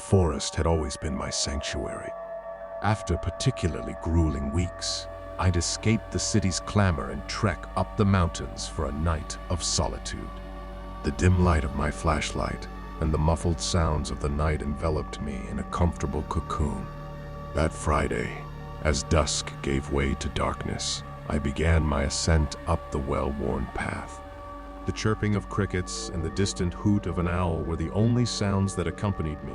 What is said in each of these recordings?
forest had always been my sanctuary. After particularly grueling weeks, I'd escape the city's clamor and trek up the mountains for a night of solitude. The dim light of my flashlight and the muffled sounds of the night enveloped me in a comfortable cocoon. That Friday, as dusk gave way to darkness, I began my ascent up the well-worn path. The chirping of crickets and the distant hoot of an owl were the only sounds that accompanied me.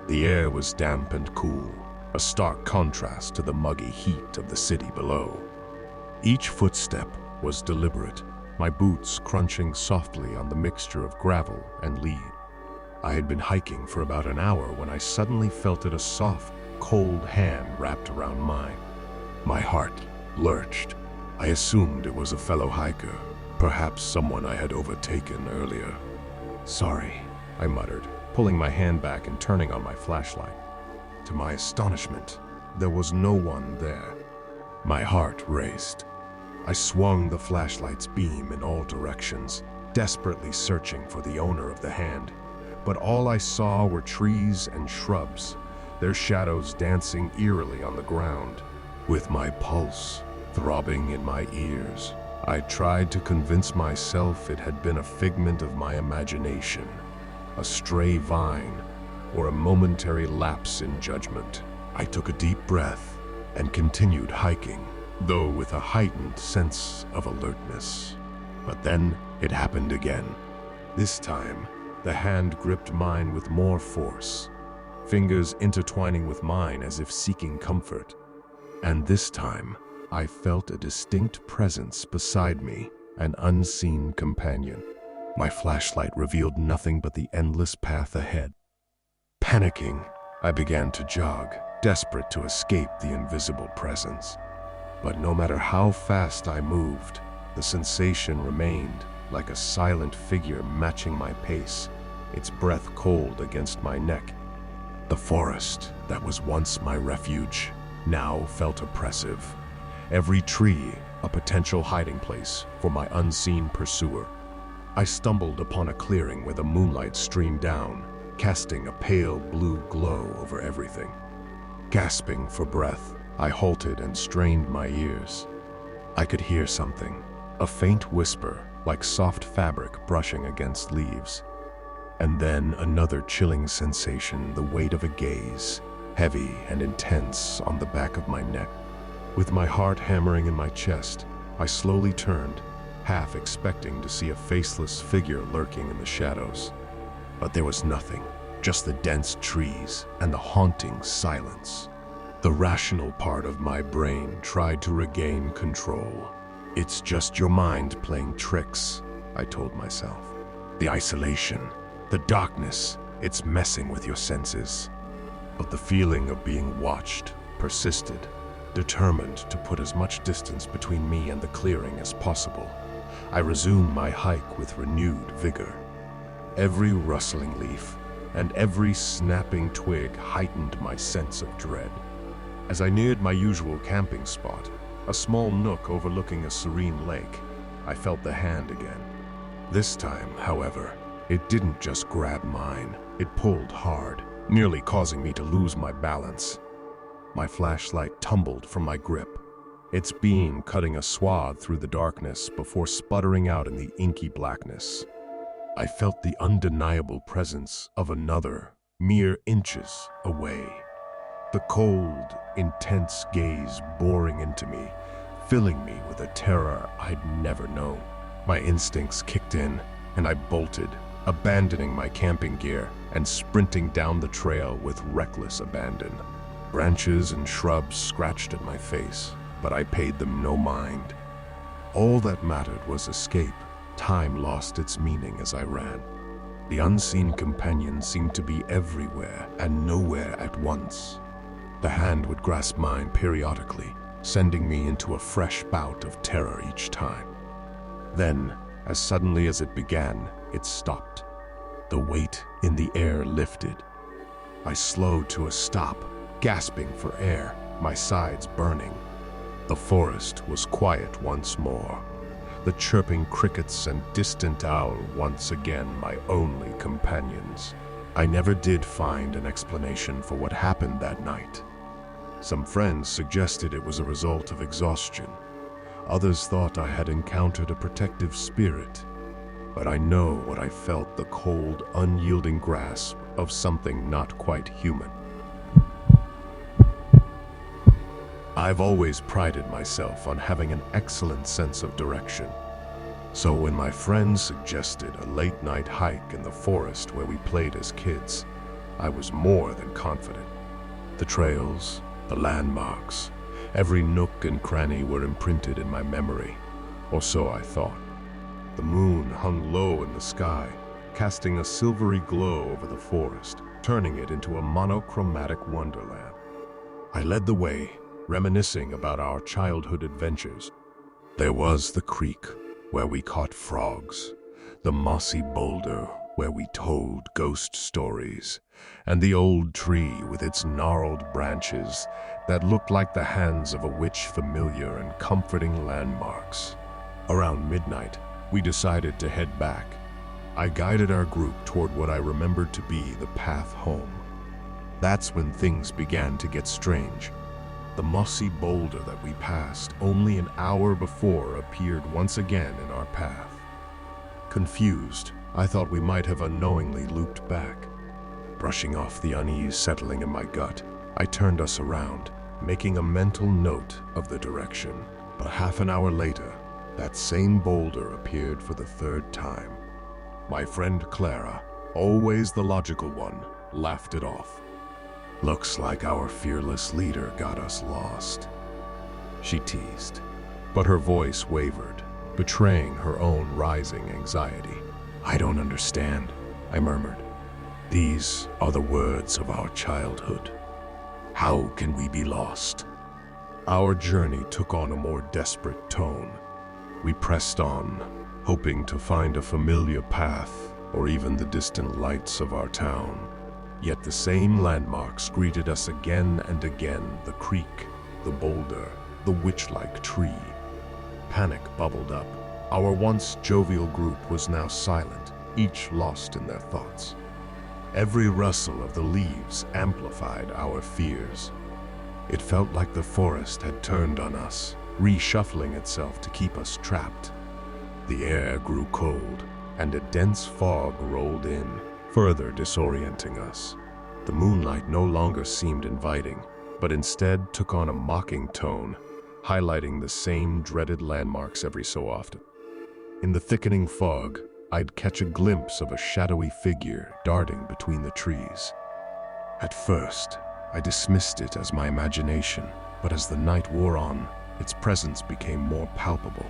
The air was damp and cool, a stark contrast to the muggy heat of the city below. Each footstep was deliberate, my boots crunching softly on the mixture of gravel and lead. I had been hiking for about an hour when I suddenly felt a soft, cold hand wrapped around mine. My heart lurched. I assumed it was a fellow hiker, perhaps someone I had overtaken earlier. "Sorry," I muttered, pulling my hand back and turning on my flashlight. To my astonishment, there was no one there. My heart raced. I swung the flashlight's beam in all directions, desperately searching for the owner of the hand. But all I saw were trees and shrubs, their shadows dancing eerily on the ground. With my pulse throbbing in my ears, I tried to convince myself it had been a figment of my imagination, a stray vine, or a momentary lapse in judgment. I took a deep breath and continued hiking, though with a heightened sense of alertness. But then it happened again. This time, the hand gripped mine with more force, fingers intertwining with mine as if seeking comfort. And this time, I felt a distinct presence beside me, an unseen companion. My flashlight revealed nothing but the endless path ahead. Panicking, I began to jog, desperate to escape the invisible presence. But no matter how fast I moved, the sensation remained, like a silent figure matching my pace, its breath cold against my neck. The forest that was once my refuge now felt oppressive, every tree a potential hiding place for my unseen pursuer. I stumbled upon a clearing where the moonlight streamed down, casting a pale blue glow over everything. Gasping for breath, I halted and strained my ears. I could hear something, a faint whisper like soft fabric brushing against leaves. And then another chilling sensation, the weight of a gaze, heavy and intense on the back of my neck. With my heart hammering in my chest, I slowly turned, half expecting to see a faceless figure lurking in the shadows. But there was nothing, just the dense trees and the haunting silence. The rational part of my brain tried to regain control. "It's just your mind playing tricks," I told myself. "The isolation, the darkness, it's messing with your senses." But the feeling of being watched persisted, determined to put as much distance between me and the clearing as possible. I resumed my hike with renewed vigor. Every rustling leaf and every snapping twig heightened my sense of dread. As I neared my usual camping spot, a small nook overlooking a serene lake, I felt the hand again. This time, however, it didn't just grab mine, it pulled hard, nearly causing me to lose my balance. My flashlight tumbled from my grip, its beam cutting a swath through the darkness before sputtering out in the inky blackness. I felt the undeniable presence of another, mere inches away. The cold, intense gaze boring into me, filling me with a terror I'd never known. My instincts kicked in, and I bolted, abandoning my camping gear and sprinting down the trail with reckless abandon. Branches and shrubs scratched at my face, but I paid them no mind. All that mattered was escape. Time lost its meaning as I ran. The unseen companion seemed to be everywhere and nowhere at once. The hand would grasp mine periodically, sending me into a fresh bout of terror each time. Then, as suddenly as it began, it stopped. The weight in the air lifted. I slowed to a stop, gasping for air, my sides burning. The forest was quiet once more, the chirping crickets and distant owl once again my only companions. I never did find an explanation for what happened that night. Some friends suggested it was a result of exhaustion. Others thought I had encountered a protective spirit. But I know what I felt, the cold, unyielding grasp of something not quite human. I've always prided myself on having an excellent sense of direction. So when my friends suggested a late-night hike in the forest where we played as kids, I was more than confident. The trails, the landmarks, every nook and cranny were imprinted in my memory, or so I thought. The moon hung low in the sky, casting a silvery glow over the forest, turning it into a monochromatic wonderland. I led the way, reminiscing about our childhood adventures. There was the creek, where we caught frogs, the mossy boulder where we told ghost stories, and the old tree with its gnarled branches that looked like the hands of a witch, familiar and comforting landmarks. Around midnight, we decided to head back. I guided our group toward what I remembered to be the path home. That's when things began to get strange. The mossy boulder that we passed only an hour before appeared once again in our path. Confused, I thought we might have unknowingly looped back. Brushing off the unease settling in my gut, I turned us around, making a mental note of the direction. But half an hour later, that same boulder appeared for the third time. My friend Clara, always the logical one, laughed it off. "Looks like our fearless leader got us lost," she teased, but her voice wavered, betraying her own rising anxiety. "I don't understand," I murmured. "These are the words of our childhood. How can we be lost?" Our journey took on a more desperate tone. We pressed on, hoping to find a familiar path or even the distant lights of our town. Yet the same landmarks greeted us again and again: the creek, the boulder, the witch-like tree. Panic bubbled up. Our once jovial group was now silent, each lost in their thoughts. Every rustle of the leaves amplified our fears. It felt like the forest had turned on us, reshuffling itself to keep us trapped. The air grew cold, and a dense fog rolled in, further disorienting us. The moonlight no longer seemed inviting, but instead took on a mocking tone, highlighting the same dreaded landmarks every so often. In the thickening fog, I'd catch a glimpse of a shadowy figure darting between the trees. At first, I dismissed it as my imagination, but as the night wore on, its presence became more palpable.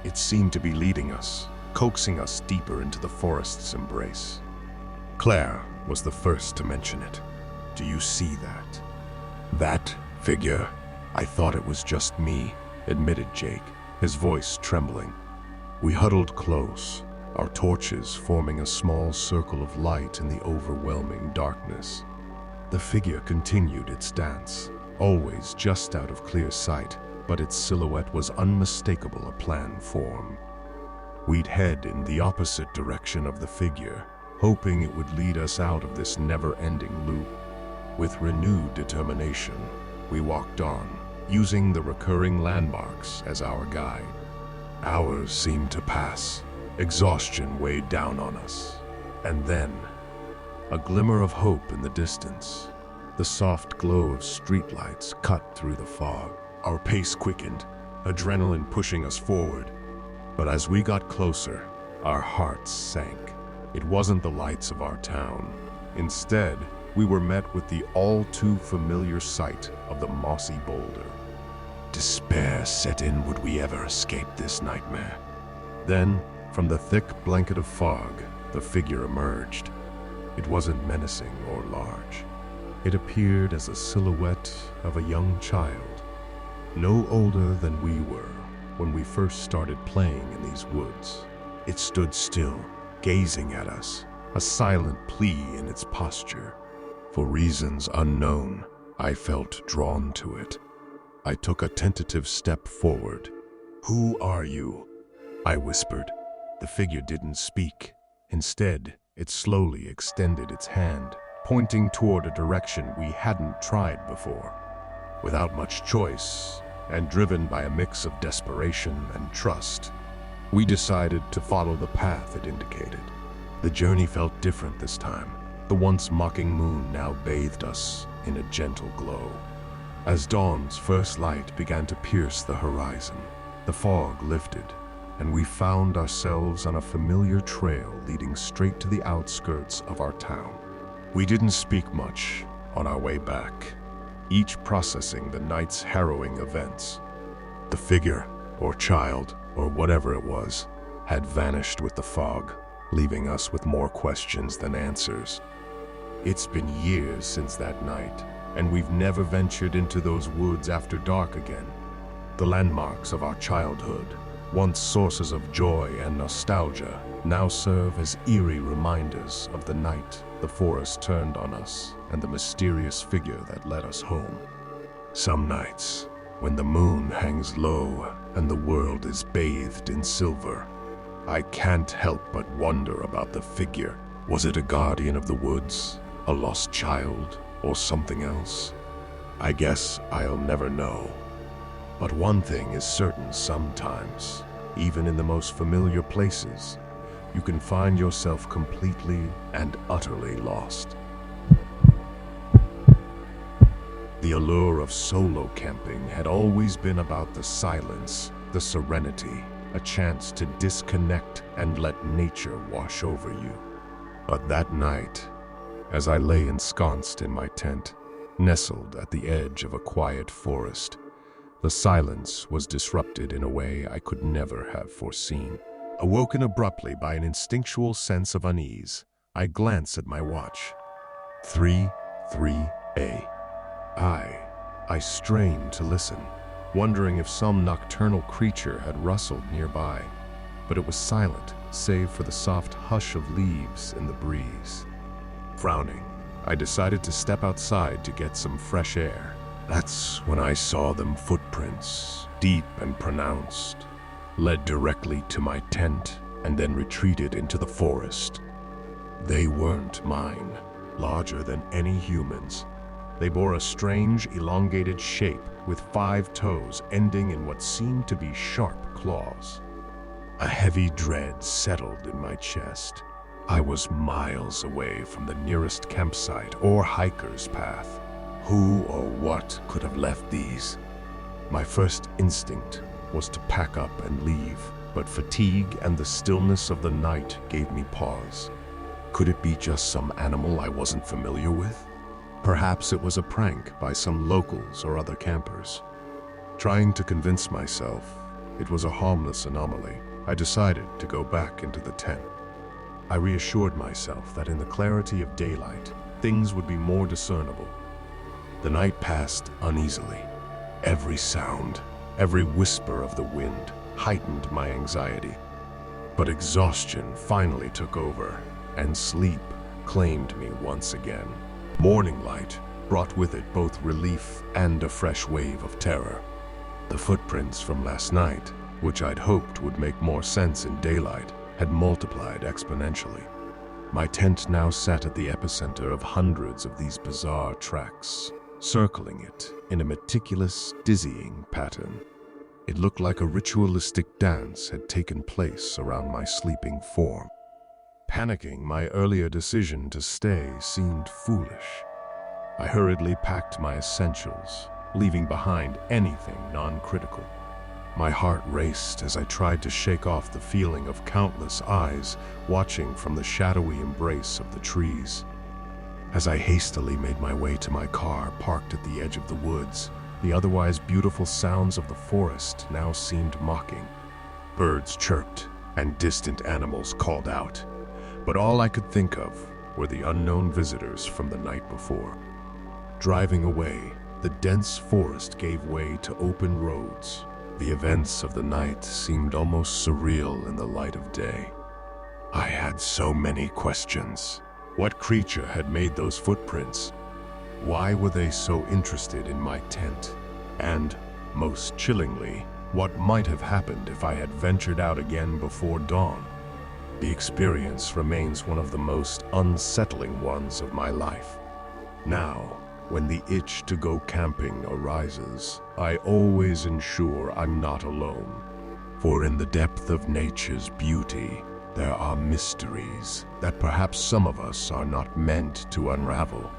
It seemed to be leading us, coaxing us deeper into the forest's embrace. Claire was the first to mention it. "Do you see that?" "That figure?" "I thought it was just me," admitted Jake, his voice trembling. We huddled close, our torches forming a small circle of light in the overwhelming darkness. The figure continued its dance, always just out of clear sight, but its silhouette was unmistakable, a planned form. We'd head in the opposite direction of the figure, hoping it would lead us out of this never-ending loop. With renewed determination, we walked on, using the recurring landmarks as our guide. Hours seemed to pass. Exhaustion weighed down on us. And then, a glimmer of hope in the distance. The soft glow of streetlights cut through the fog. Our pace quickened, adrenaline pushing us forward. But as we got closer, our hearts sank. It wasn't the lights of our town. Instead, we were met with the all-too-familiar sight of the mossy boulder. Despair set in. Would we ever escape this nightmare? Then, from the thick blanket of fog, the figure emerged. It wasn't menacing or large. It appeared as a silhouette of a young child, no older than we were when we first started playing in these woods. It stood still, gazing at us, a silent plea in its posture. For reasons unknown, I felt drawn to it. I took a tentative step forward. "Who are you?" I whispered. The figure didn't speak. Instead, It slowly extended its hand, pointing toward a direction we hadn't tried before. Without much choice, and driven by a mix of desperation and trust, we decided to follow the path it indicated. The journey felt different this time. The once mocking moon now bathed us in a gentle glow. As dawn's first light began to pierce the horizon, the fog lifted, and we found ourselves on a familiar trail leading straight to the outskirts of our town. We didn't speak much on our way back, each processing the night's harrowing events. The figure, or child, or whatever it was, had vanished with the fog, leaving us with more questions than answers. It's been years since that night, and we've never ventured into those woods after dark again. The landmarks of our childhood, once sources of joy and nostalgia, now serve as eerie reminders of the night the forest turned on us and the mysterious figure that led us home. Some nights, when the moon hangs low and the world is bathed in silver, I can't help but wonder about the figure. Was it a guardian of the woods, a lost child, or something else? I guess I'll never know. But one thing is certain: sometimes, even in the most familiar places, you can find yourself completely and utterly lost. The allure of solo camping had always been about the silence, the serenity, a chance to disconnect and let nature wash over you. But that night, as I lay ensconced in my tent, nestled at the edge of a quiet forest, the silence was disrupted in a way I could never have foreseen. Awoken abruptly by an instinctual sense of unease, I glanced at my watch. 3:03 I strained to listen, wondering if some nocturnal creature had rustled nearby, but it was silent, save for the soft hush of leaves in the breeze. Frowning, I decided to step outside to get some fresh air. That's when I saw them footprints, deep and pronounced, led directly to my tent and then retreated into the forest. They weren't mine, larger than any humans. They bore a strange, elongated shape with 5 toes ending in what seemed to be sharp claws. A heavy dread settled in my chest. I was miles away from the nearest campsite or hiker's path. Who or what could have left these? My first instinct was to pack up and leave, but fatigue and the stillness of the night gave me pause. Could it be just some animal I wasn't familiar with? Perhaps it was a prank by some locals or other campers. Trying to convince myself it was a harmless anomaly, I decided to go back into the tent. I reassured myself that in the clarity of daylight, things would be more discernible. The night passed uneasily. Every sound, every whisper of the wind heightened my anxiety. But exhaustion finally took over, and sleep claimed me once again. Morning light brought with it both relief and a fresh wave of terror. The footprints from last night, which I'd hoped would make more sense in daylight, had multiplied exponentially. My tent now sat at the epicenter of hundreds of these bizarre tracks, circling it in a meticulous, dizzying pattern. It looked like a ritualistic dance had taken place around my sleeping form. Panicking, my earlier decision to stay seemed foolish. I hurriedly packed my essentials, leaving behind anything non-critical. My heart raced as I tried to shake off the feeling of countless eyes watching from the shadowy embrace of the trees. As I hastily made my way to my car parked at the edge of the woods, the otherwise beautiful sounds of the forest now seemed mocking. Birds chirped and distant animals called out, but all I could think of were the unknown visitors from the night before. Driving away, the dense forest gave way to open roads. The events of the night seemed almost surreal in the light of day. I had so many questions. What creature had made those footprints? Why were they so interested in my tent? And, most chillingly, what might have happened if I had ventured out again before dawn? The experience remains one of the most unsettling ones of my life. Now, when the itch to go camping arises, I always ensure I'm not alone. For in the depth of nature's beauty, there are mysteries that perhaps some of us are not meant to unravel.